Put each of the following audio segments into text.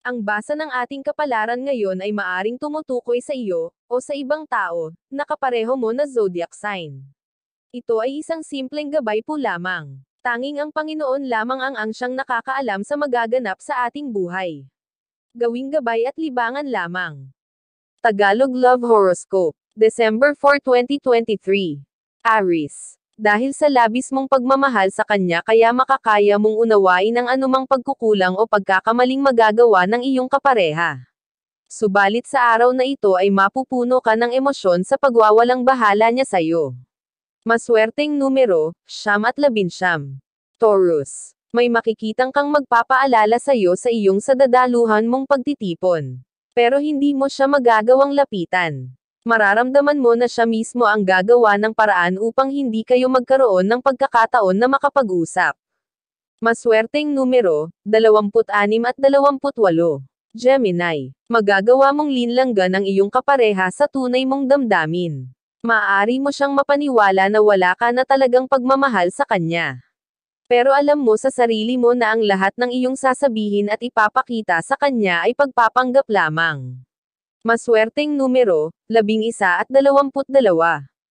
Ang basa ng ating kapalaran ngayon ay maaring tumutukoy sa iyo, o sa ibang tao, na kapareho mo na zodiac sign. Ito ay isang simpleng gabay po lamang. Tanging ang Panginoon lamang ang siyang nakakaalam sa magaganap sa ating buhay. Gawing gabay at libangan lamang. Tagalog Love Horoscope, December 4, 2023. Aries. Dahil sa labis mong pagmamahal sa kanya kaya makakaya mong unawain ang anumang pagkukulang o pagkakamaling magagawa ng iyong kapareha. Subalit sa araw na ito ay mapupuno ka ng emosyon sa pagwawalang bahala niya sa'yo. Maswerteng numero, 9 at 11. Taurus. May makikitang kang magpapaalala sa'yo sa iyong sadadaluhan mong pagtitipon. Pero hindi mo siya magagawang lapitan. Mararamdaman mo na siya mismo ang gagawa ng paraan upang hindi kayo magkaroon ng pagkakataon na makapag-usap. Maswerteng numero, 26 at 28. Gemini. Magagawa mong linlanggan ang iyong kapareha sa tunay mong damdamin. Maaari mo siyang mapaniwala na wala ka na talagang pagmamahal sa kanya. Pero alam mo sa sarili mo na ang lahat ng iyong sasabihin at ipapakita sa kanya ay pagpapanggap lamang. Maswerteng numero, 11 at 22.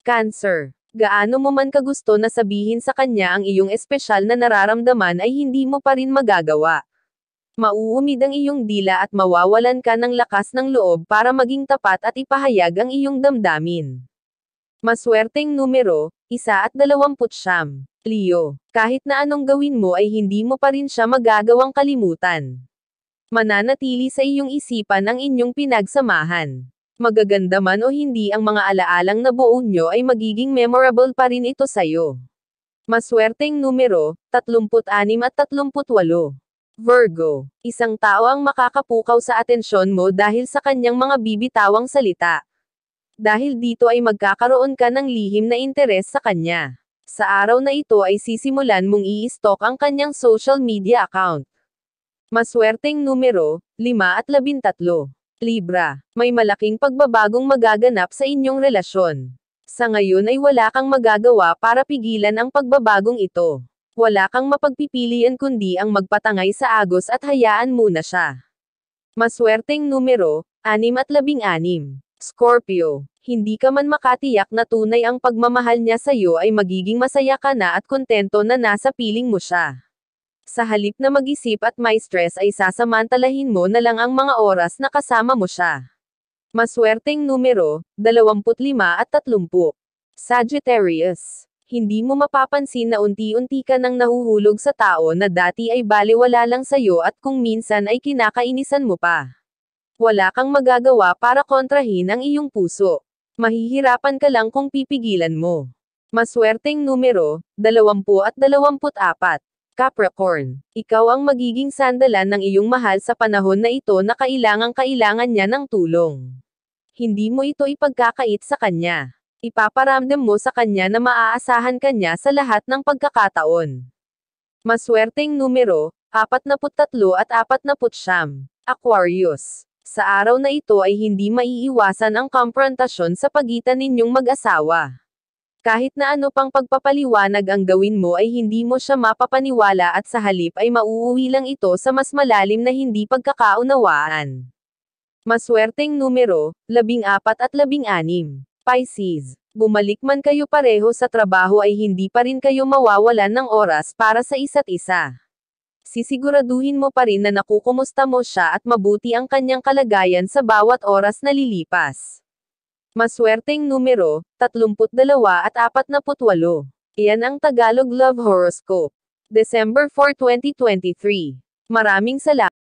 Cancer. Gaano mo man kagusto na sabihin sa kanya ang iyong espesyal na nararamdaman ay hindi mo pa rin magagawa. Mauumid ang iyong dila at mawawalan ka ng lakas ng loob para maging tapat at ipahayag ang iyong damdamin. Maswerteng numero, 1 at 29. Leo. Kahit na anong gawin mo ay hindi mo pa rin siya magagawang kalimutan. Mananatili sa iyong isipan ang inyong pinagsamahan. Magaganda man o hindi ang mga alaalang nabuo nyo ay magiging memorable pa rin ito sa'yo. Maswerteng numero, 36 at 38. Virgo. Isang tao ang makakapukaw sa atensyon mo dahil sa kanyang mga bibitawang salita. Dahil dito ay magkakaroon ka ng lihim na interes sa kanya. Sa araw na ito ay sisimulan mong i-stalk ang kanyang social media account. Maswerteng numero, 5 at 13. Libra. May malaking pagbabagong magaganap sa inyong relasyon. Sa ngayon ay wala kang magagawa para pigilan ang pagbabagong ito. Wala kang mapagpipilian kundi ang magpatangay sa agos at hayaan muna siya. Maswerteng numero, 6 at 16. Scorpio. Hindi ka man makatiyak na tunay ang pagmamahal niya sa iyo ay magiging masaya ka na at kontento na nasa piling mo siya. Sa halip na mag-isip at may stress ay sasamantalahin mo na lang ang mga oras na kasama mo siya. Maswerteng numero, 25 at 30. Sagittarius. Hindi mo mapapansin na unti-unti ka nang nahuhulog sa tao na dati ay balewala lang sa'yo at kung minsan ay kinakainisan mo pa. Wala kang magagawa para kontrahin ang iyong puso. Mahihirapan ka lang kung pipigilan mo. Maswerteng numero, 20 at 24. Capricorn. Ikaw ang magiging sandalan ng iyong mahal sa panahon na ito na kailangan niya ng tulong. Hindi mo ito ipagkakait sa kanya. Ipaparamdam mo sa kanya na maaasahan ka niya sa lahat ng pagkakataon. Maswerteng numero, 43 at 49. Aquarius. Sa araw na ito ay hindi maiiwasan ang komprontasyon sa pagitan ninyong mag-asawa. Kahit na ano pang pagpapaliwanag ang gawin mo ay hindi mo siya mapapaniwala at sa halip ay mauuwi lang ito sa mas malalim na hindi pagkakaunawaan. Maswerteng numero, 14 at 16. Pisces. Bumalik man kayo pareho sa trabaho ay hindi pa rin kayo mawawalan ng oras para sa isa't isa. Sisiguraduhin mo pa rin na nakukumusta mo siya at mabuti ang kanyang kalagayan sa bawat oras na lilipas. Maswerteng numero, 32 at 48. Iyan ang Tagalog Love Horoscope. December 4, 2023. Maraming salamat.